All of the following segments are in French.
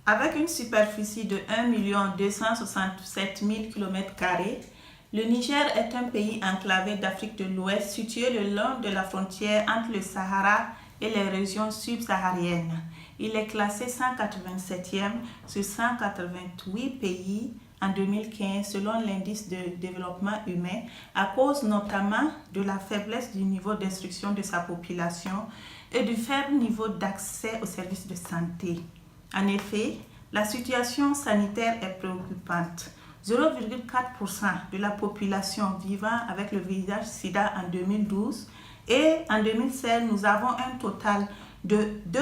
Avec une superficie de 1 267 000 km², le Niger est un pays enclavé d'Afrique de l'Ouest situé le long de la frontière entre le Sahara et les régions subsahariennes. Il est classé 187e sur 188 pays en 2015 selon l'indice de développement humain à cause notamment de la faiblesse du niveau d'instruction de sa population et du faible niveau d'accès aux services de santé. En effet, la situation sanitaire est préoccupante. 0,4% de la population vivant avec le VIH-Sida en 2012 et en 2016, nous avons un total de 2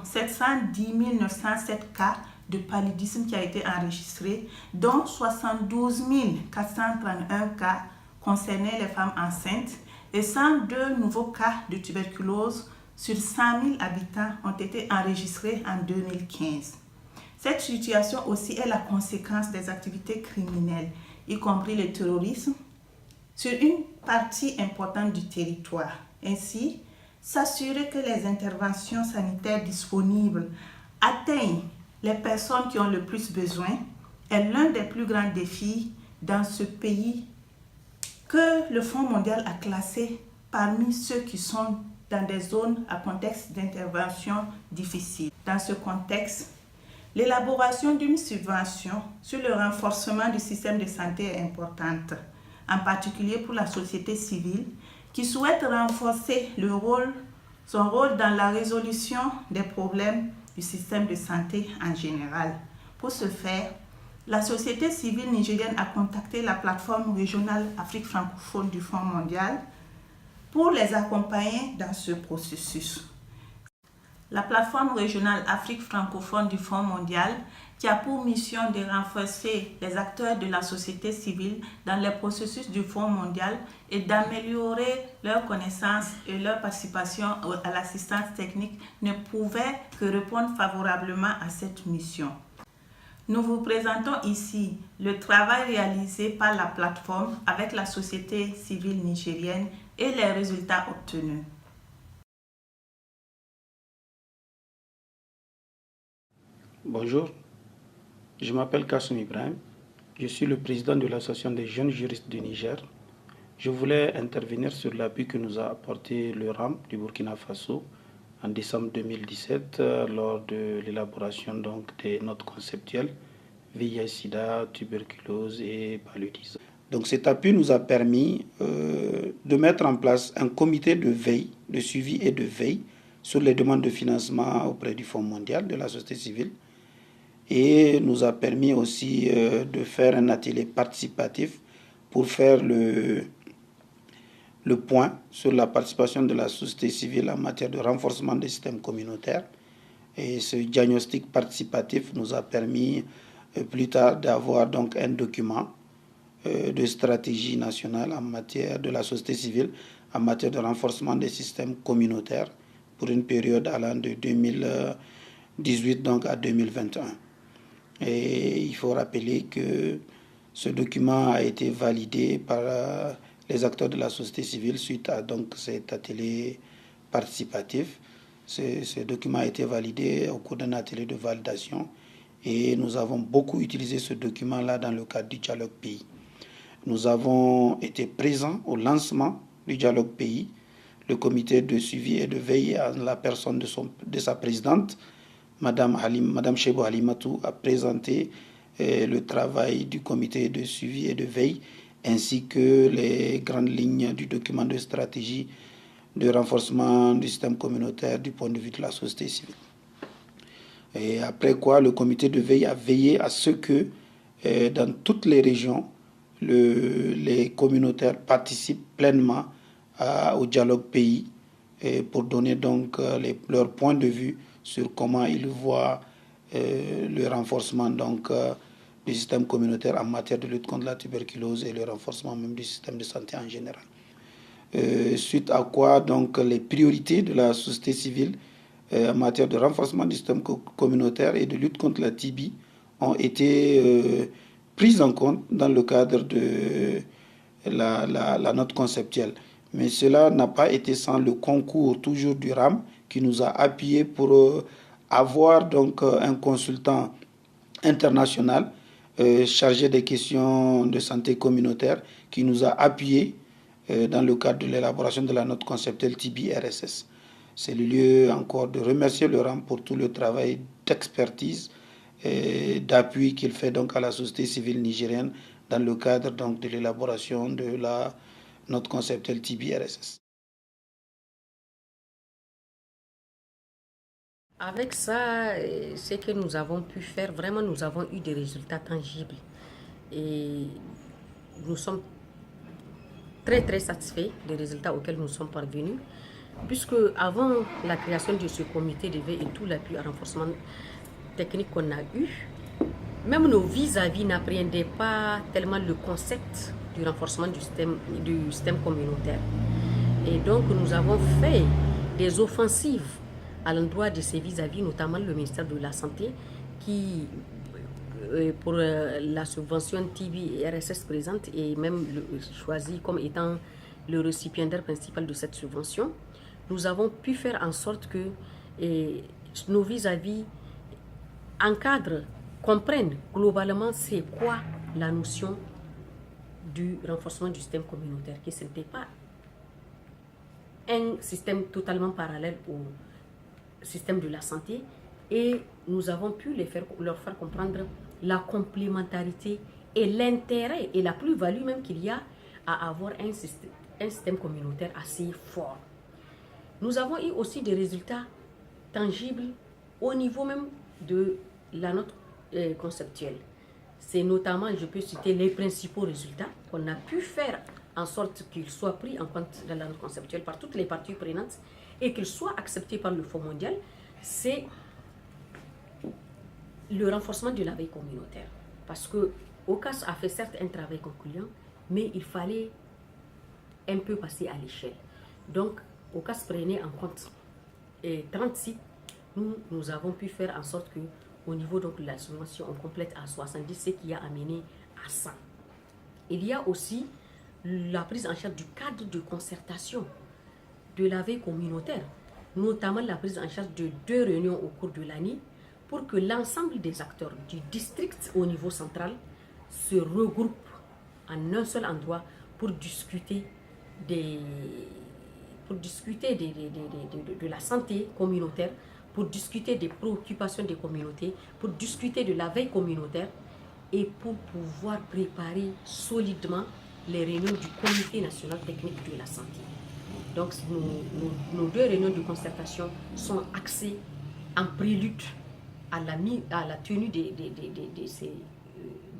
710 907 cas de paludisme qui a été enregistré, dont 72 431 cas concernaient les femmes enceintes et 102 nouveaux cas de tuberculose sur 100 000 habitants ont été enregistrés en 2015. Cette situation aussi est la conséquence des activités criminelles, y compris le terrorisme, sur une partie importante du territoire. Ainsi, s'assurer que les interventions sanitaires disponibles atteignent les personnes qui ont le plus besoin est l'un des plus grands défis dans ce pays que le Fonds mondial a classé parmi ceux qui sont dans des zones à contexte d'intervention difficile. Dans ce contexte, l'élaboration d'une subvention sur le renforcement du système de santé est importante, en particulier pour la société civile qui souhaite renforcer son rôle dans la résolution des problèmes du système de santé en général. Pour ce faire, la société civile nigérienne a contacté la plateforme régionale Afrique francophone du Fonds mondial pour les accompagner dans ce processus. La plateforme régionale Afrique francophone du Fonds mondial, qui a pour mission de renforcer les acteurs de la société civile dans les processus du Fonds mondial et d'améliorer leurs connaissances et leur participation à l'assistance technique, ne pouvait que répondre favorablement à cette mission. Nous vous présentons ici le travail réalisé par la plateforme avec la société civile nigérienne et les résultats obtenus. Bonjour, je m'appelle Kassoum Ibrahim, je suis le président de l'association des jeunes juristes du Niger. Je voulais intervenir sur l'appui que nous a apporté le RAM du Burkina Faso en décembre 2017 lors de l'élaboration des notes conceptuelles VIH-Sida, tuberculose et paludisme. Donc cet appui nous a permis de mettre en place un comité de veille, de suivi et de veille sur les demandes de financement auprès du Fonds mondial de la société civile et nous a permis aussi de faire un atelier participatif pour faire le point sur la participation de la société civile en matière de renforcement des systèmes communautaires. Et ce diagnostic participatif nous a permis plus tard d'avoir donc un document de stratégie nationale en matière de la société civile, en matière de renforcement des systèmes communautaires pour une période allant de 2018 donc à 2021. Et il faut rappeler que ce document a été validé par les acteurs de la société civile suite à donc cet atelier participatif. Ce document a été validé au cours d'un atelier de validation et nous avons beaucoup utilisé ce document-là dans le cadre du dialogue pays. Nous avons été présents au lancement du dialogue pays. Le comité de suivi et de veille à la personne de sa présidente, Madame Chebo Halimatou, a présenté le travail du comité de suivi et de veille ainsi que les grandes lignes du document de stratégie de renforcement du système communautaire du point de vue de la société civile. Et après quoi, le comité de veille a veillé à ce que dans toutes les régions, les communautaires participent pleinement au dialogue pays pour donner donc leur point de vue sur comment ils voient le renforcement du système communautaire en matière de lutte contre la tuberculose et le renforcement même du système de santé en général. Suite à quoi donc les priorités de la société civile en matière de renforcement du système communautaire et de lutte contre la TB ont été prises en compte dans le cadre de la note conceptuelle. Mais cela n'a pas été sans le concours toujours du RAM qui nous a appuyés pour avoir donc un consultant international chargé des questions de santé communautaire qui nous a appuyés dans le cadre de l'élaboration de la note conceptuelle TB-RSS. C'est le lieu encore de remercier Laurent pour tout le travail d'expertise et d'appui qu'il fait donc à la société civile nigérienne dans le cadre donc de l'élaboration de la note conceptuelle TB-RSS. Avec ça, ce que nous avons pu faire, vraiment nous avons eu des résultats tangibles. Et nous sommes très très satisfaits des résultats auxquels nous sommes parvenus, puisque avant la création de ce comité de veille et tout l'appui à renforcement technique qu'on a eu, même nos vis-à-vis n'appréhendaient pas tellement le concept du renforcement du système communautaire. Et donc nous avons fait des offensives à l'endroit de ces vis-à-vis, notamment le ministère de la Santé, qui, pour la subvention TB et RSS présente, est même choisi comme étant le récipiendaire principal de cette subvention. Nous avons pu faire en sorte que nos vis-à-vis encadrent, comprennent globalement c'est quoi la notion du renforcement du système communautaire, que ce n'était pas un système totalement parallèle au système de la santé, et nous avons pu leur faire comprendre la complémentarité et l'intérêt et la plus-value même qu'il y a à avoir un système communautaire assez fort. Nous avons eu aussi des résultats tangibles au niveau même de la note conceptuelle. C'est notamment, je peux citer les principaux résultats qu'on a pu faire en sorte qu'ils soient pris en compte dans la note conceptuelle par toutes les parties prenantes et qu'ils soient acceptés par le Fonds mondial. C'est le renforcement de la veille communautaire. Parce que OCAS a fait certes un travail concluant, mais il fallait un peu passer à l'échelle. Donc, OCAS prenait en compte 30 sites. Nous avons pu faire en sorte que au niveau donc, de la subvention, on complète à 70, ce qui a amené à 100. Il y a aussi la prise en charge du cadre de concertation de la veille communautaire, notamment la prise en charge de 2 réunions au cours de l'année pour que l'ensemble des acteurs du district au niveau central se regroupent en un seul endroit pour discuter de la santé communautaire, pour discuter des préoccupations des communautés, pour discuter de la veille communautaire et pour pouvoir préparer solidement les réunions du Comité national technique de la santé. Donc nos 2 réunions de concertation sont axées en prélude à la tenue de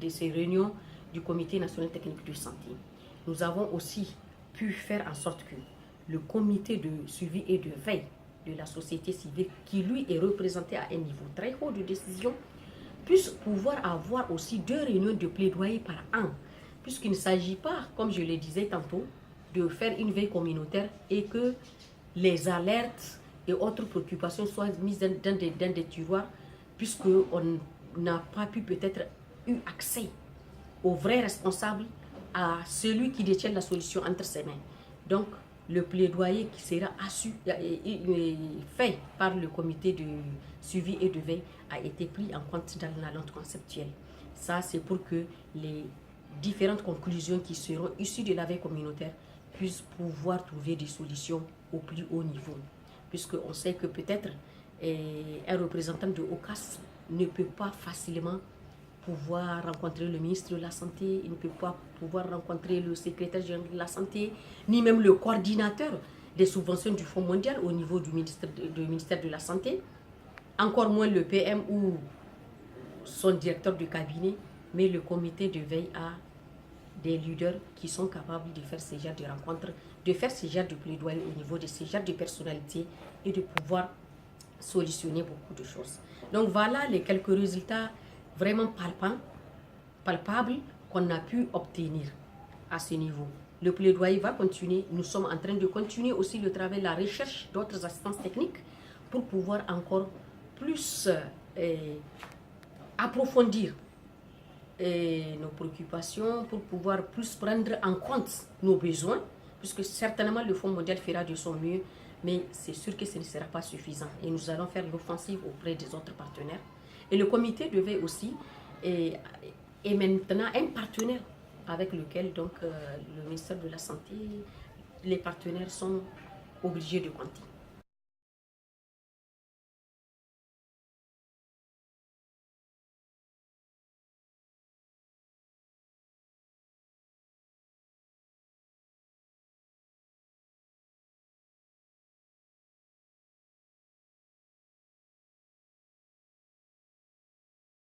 ces réunions du Comité national technique de santé. Nous avons aussi pu faire en sorte que le comité de suivi et de veille de la société civile, qui lui est représenté à un niveau très haut de décision, puisse pouvoir avoir aussi 2 réunions de plaidoyer par an, puisqu'il ne s'agit pas, comme je le disais tantôt, de faire une veille communautaire et que les alertes et autres préoccupations soient mises dans des tiroirs, puisqu'on n'a pas pu peut-être eu accès au vrai responsable, à celui qui détient la solution entre ses mains. Donc, le plaidoyer qui sera fait par le comité de suivi et de veille a été pris en compte dans la note conceptuelle. Ça, c'est pour que les différentes conclusions qui seront issues de la veille communautaire puissent pouvoir trouver des solutions au plus haut niveau. Puisqu'on sait que peut-être un représentant de OCAS ne peut pas facilement pouvoir rencontrer le ministre de la Santé, il ne peut pas pouvoir rencontrer le secrétaire général de la Santé, ni même le coordinateur des subventions du Fonds mondial au niveau du ministère de la Santé, encore moins le PM ou son directeur de cabinet, mais le comité de veille a des leaders qui sont capables de faire ce genre de rencontres, de faire ce genre de plaidoyer au niveau de ce genre de personnalité et de pouvoir solutionner beaucoup de choses. Donc voilà les quelques résultats vraiment palpables qu'on a pu obtenir à ce niveau. Le plaidoyer va continuer. Nous sommes en train de continuer aussi le travail, la recherche d'autres assistances techniques pour pouvoir encore plus approfondir nos préoccupations, pour pouvoir plus prendre en compte nos besoins, puisque certainement le Fonds mondial fera de son mieux, Mais c'est sûr que ce ne sera pas suffisant et nous allons faire l'offensive auprès des autres partenaires. Et le comité de veille aussi est maintenant un partenaire avec lequel donc, le ministère de la Santé, les partenaires sont obligés de compter.